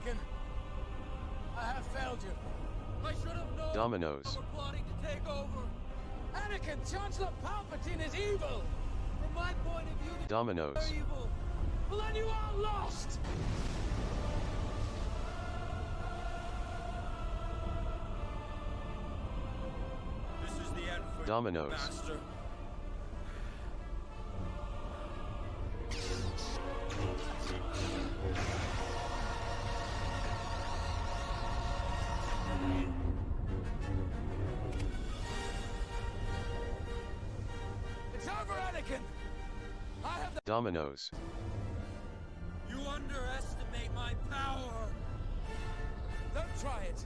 Anakin. I have failed you. I should have known. Dominoes. We're plotting to take over. Anakin, Chancellor Palpatine is evil. From my point of view, Dominoes. they're evil. Well, then you are lost. This is the end for Dominoes. you, Master. It's over, Anakin. I have the Dominoes. You underestimate my power. Don't try it.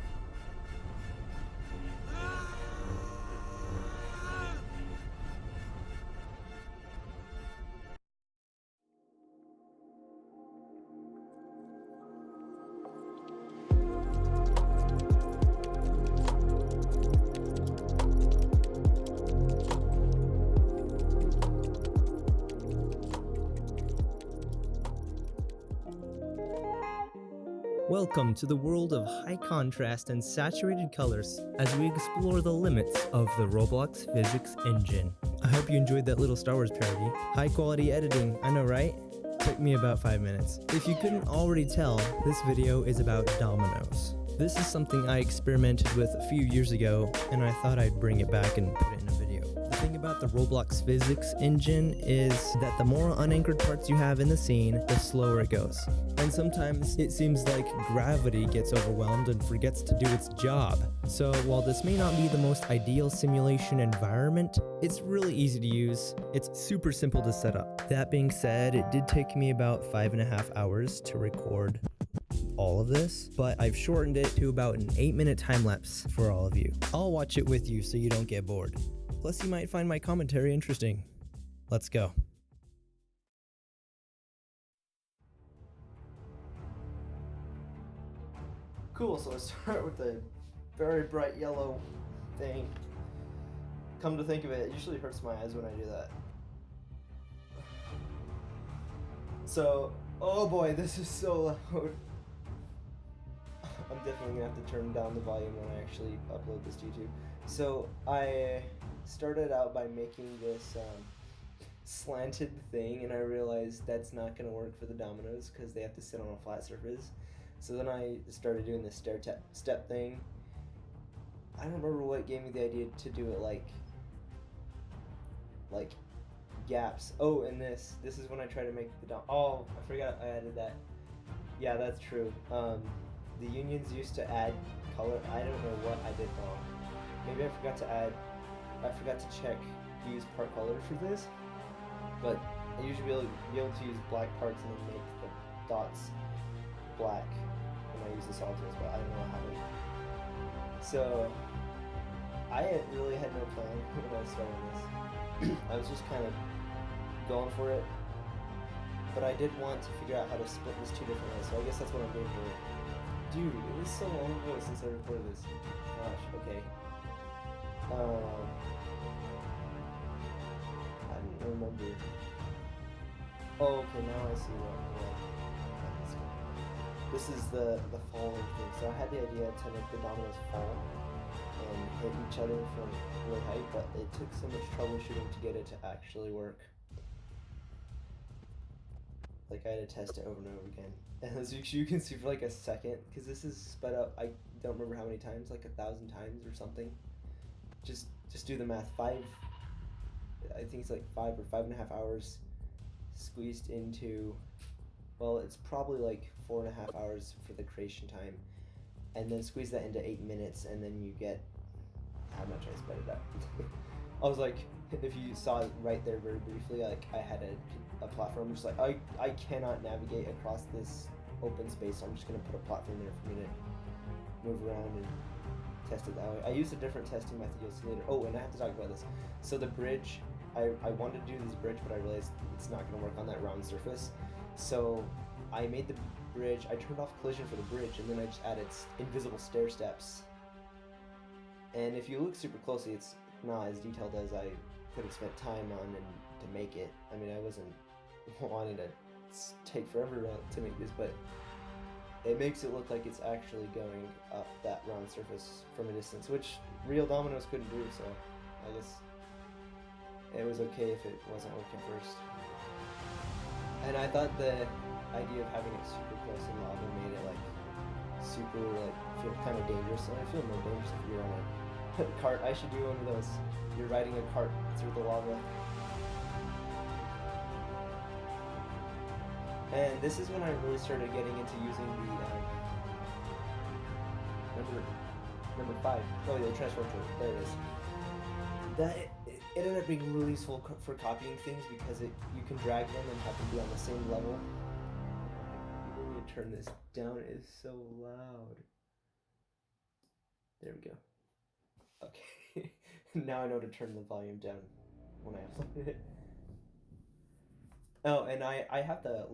Welcome to the world of high contrast and saturated colors as we explore the limits of the Roblox physics engine. I hope you enjoyed that little Star Wars parody. High quality editing, I know, right? Took me about 5 minutes. If you couldn't already tell, this video is about dominoes. This is something I experimented with a few years ago, and I thought I'd bring it back and put it in a video. The thing about the Roblox physics engine is that the more unanchored parts you have in the scene, the slower it goes. And sometimes it seems like gravity gets overwhelmed and forgets to do its job. So while this may not be the most ideal simulation environment, it's really easy to use. It's super simple to set up. That being said, it did take me about 5.5 hours to record all of this, but I've shortened it to about an 8-minute time lapse for all of you. I'll watch it with you so you don't get bored. Plus you might find my commentary interesting. Let's go. Cool, so I start with the very bright yellow thing. Come to think of it, it usually hurts my eyes when I do that. So, oh boy, this is so loud. I'm definitely gonna have to turn down the volume when I actually upload this to YouTube. So I started out by making this slanted thing, and I realized that's not gonna work for the dominoes because they have to sit on a flat surface. So then I started doing this step thing. I don't remember what gave me the idea to do it like gaps. Oh, and this is when I try to make the oh, I forgot I added that. Yeah, that's true. The unions used to add color. I don't know what I did wrong. Maybe I forgot to check use part color for this. But I usually be able to use black parts and then make the dots black when I use the solid tools, but I don't know how to. So I really had no plan when I was starting this. I was just kind of going for it. But I did want to figure out how to split this two different ways, so I guess that's what I'm doing here. Dude, it was so long ago since I recorded this. Gosh, okay. I don't remember. Oh, okay, now I see what. This is the falling thing. So I had the idea to make the dominoes fall and hit each other from really high, but it took so much troubleshooting to get it to actually work. Like I had to test it over and over again. And as you can see for like a second, because this is sped up, I don't remember how many times, like 1,000 times or something. Just do the math. I think it's like 5 or 5.5 hours squeezed into, well, it's probably like 4.5 hours for the creation time. And then squeeze that into 8 minutes, and then you get how much I sped it up. I was like, if you saw it right there very briefly, like I had a platform, just like I cannot navigate across this open space, so I'm just gonna put a platform there for me to move around and test it that way. I used a different testing method, you'll see later. Oh, and I have to talk about this. So the bridge, I wanted to do this bridge, but I realized it's not gonna work on that round surface. So I made the bridge, I turned off collision for the bridge, and then I just added invisible stair steps. And if you look super closely, it's not as detailed as I could have spent time on and to make it. I mean, I wasn't wanting to take forever to make this, but it makes it look like it's actually going up that round surface from a distance, which real dominoes couldn't do, so I guess it was okay if it wasn't working first. And I thought the idea of having it super close to lava made it like super like feel kind of dangerous, and I feel more dangerous if you're on a cart. I should do one of those. You're riding a cart through the lava. And this is when I really started getting into using the number 5. Oh yeah, the transform tool. There it is. It ended up being really useful for copying things because you can drag them and have them be on the same level. I'm going to turn this down. It is so loud. There we go. Okay. Now I know to turn the volume down when I upload it. Oh, and I have the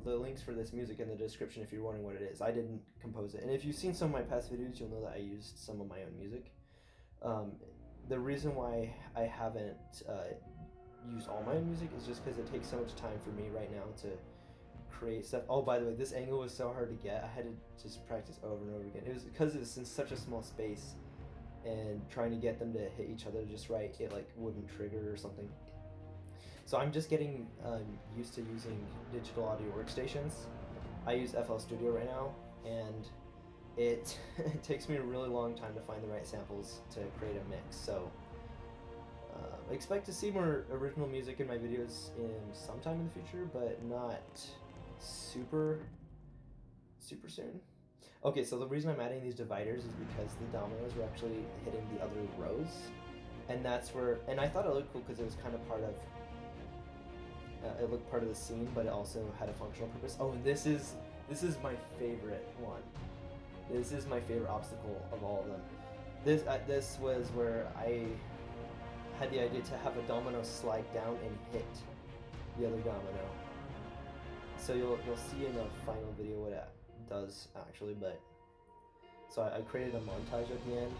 links for this music in the description if you're wondering what it is. I didn't compose it. And if you've seen some of my past videos, you'll know that I used some of my own music. The reason why I haven't used all my own music is just because it takes so much time for me right now to create stuff. Oh, by the way, this angle was so hard to get. I had to just practice over and over again. It was because it was in such a small space, and trying to get them to hit each other just right, it like wouldn't trigger or something. So I'm just getting used to using digital audio workstations. I use FL Studio right now, and it takes me a really long time to find the right samples to create a mix. So expect to see more original music in my videos in sometime in the future, but not super soon. Okay, so the reason I'm adding these dividers is because the dominoes were actually hitting the other rows, and that's where, and I thought it looked cool because it was kind of part of, it looked part of the scene, but it also had a functional purpose. Oh, and this is my favorite one. This is my favorite obstacle of all of them. This was where I had the idea to have a domino slide down and hit the other domino. So you'll see in the final video what it does actually, but so I created a montage at the end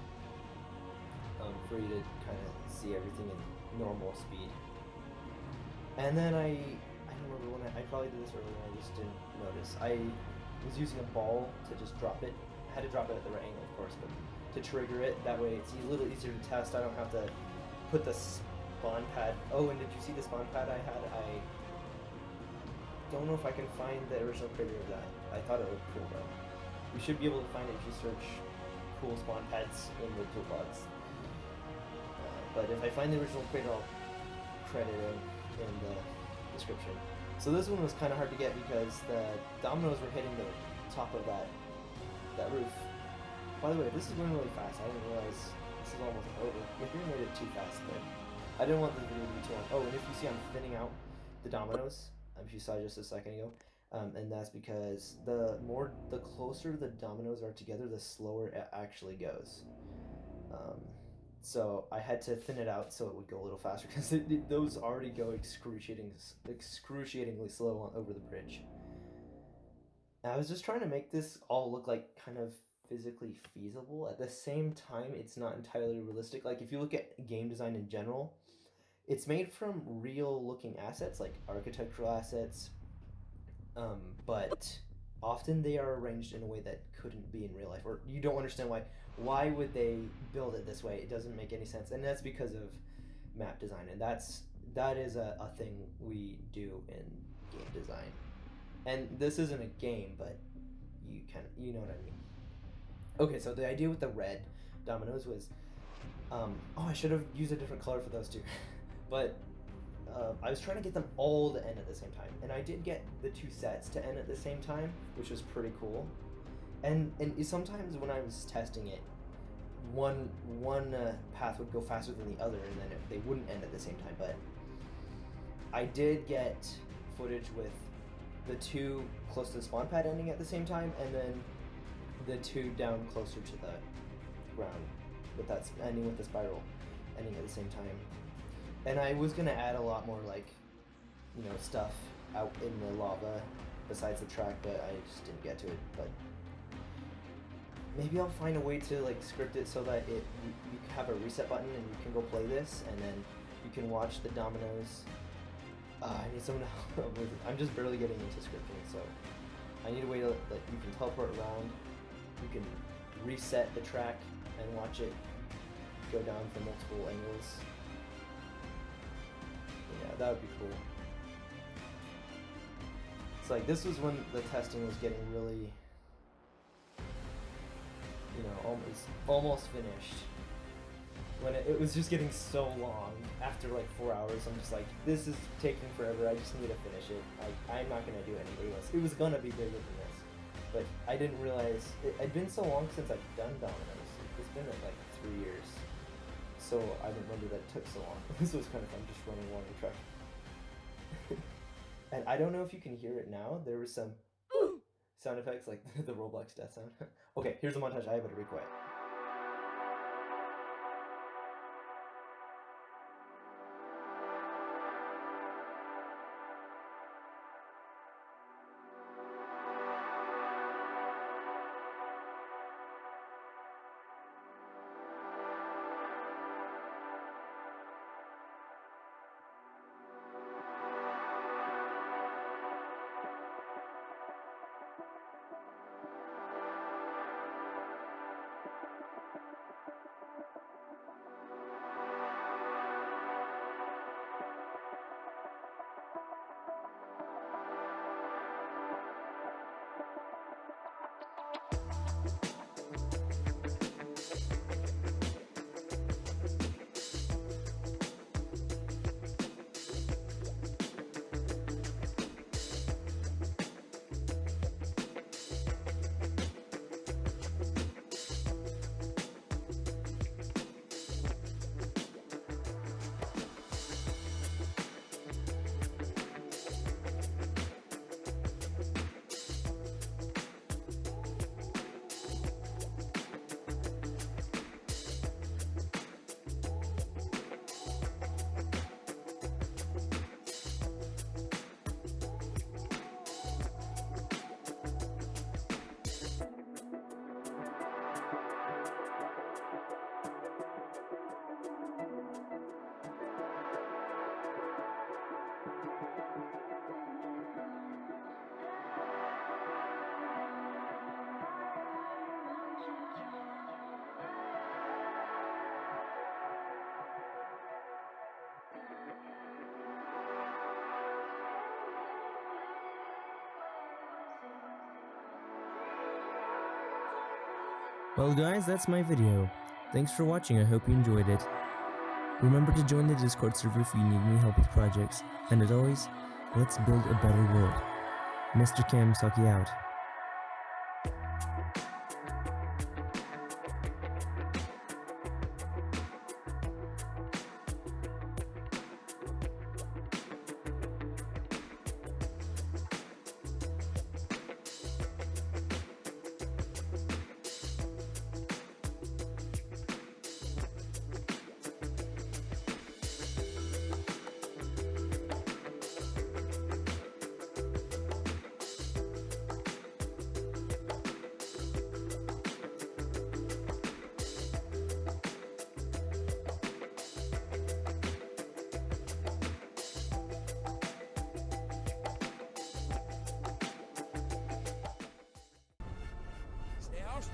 for you to kind of see everything in normal speed. And then I don't remember when I probably did this earlier, I just didn't notice. I was using a ball to just drop it. I had to drop it at the right angle, of course, but to trigger it, that way it's a little easier to test. I don't have to put the spawn pad. Oh, and did you see the spawn pad I had? I don't know if I can find the original creator of that. I thought it looked cool though. You should be able to find it if you search cool spawn pads in the toolbox. But if I find the original creator, I'll credit him in the description. So this one was kind of hard to get because the dominoes were hitting the top of that roof. By the way, this is going really fast. I didn't realize this is almost over. Maybe I made it too fast, but I didn't want the video to be too long. Oh, and if you see I'm thinning out the dominoes, if you saw just a second ago, and that's because the closer the dominoes are together, the slower it actually goes. So I had to thin it out so it would go a little faster because those already go excruciatingly slow over the bridge. And I was just trying to make this all look like kind of physically feasible. At the same time, it's not entirely realistic. Like if you look at game design in general, it's made from real looking assets like architectural assets, but often they are arranged in a way that couldn't be in real life, or you don't understand why would they build it this way. It doesn't make any sense, and that's because of map design, and that is a thing we do in game design. And this isn't a game, but you know what I mean. Okay, so the idea with the red dominoes was, I should have used a different color for those two, but I was trying to get them all to end at the same time, and I did get the two sets to end at the same time, which was pretty cool. And sometimes when I was testing it, one path would go faster than the other, and then they wouldn't end at the same time. But I did get footage with the two close to the spawn pad ending at the same time, and then the two down closer to the ground, with that ending with the spiral ending at the same time. And I was gonna add a lot more stuff out in the lava besides the track, but I just didn't get to it. But maybe I'll find a way to script it so that you have a reset button and you can go play this, and then you can watch the dominoes. I need someone to help with it. I'm just barely getting into scripting, so I need a way that you can teleport around, you can reset the track and watch it go down from multiple angles. Yeah, that would be cool. It's like this was when the testing was getting really, you know, almost finished. When it was just getting so long. After like 4 hours, I'm just like, this is taking forever. I just need to finish it. I'm not gonna do anything else. It was gonna be bigger than this, but I didn't realize it had been so long since I've done Dominoes. It's been like 3 years, so I didn't remember that it took so long. This was kind of fun, just running along the truck. And I don't know if you can hear it now. There was some sound effects like the Roblox death sound. Okay, here's a montage. I better be quiet. Well guys, that's my video. Thanks for watching, I hope you enjoyed it. Remember to join the Discord server if you need any help with projects, and as always, let's build a better world. Mr. Kamsaki out. Stay out.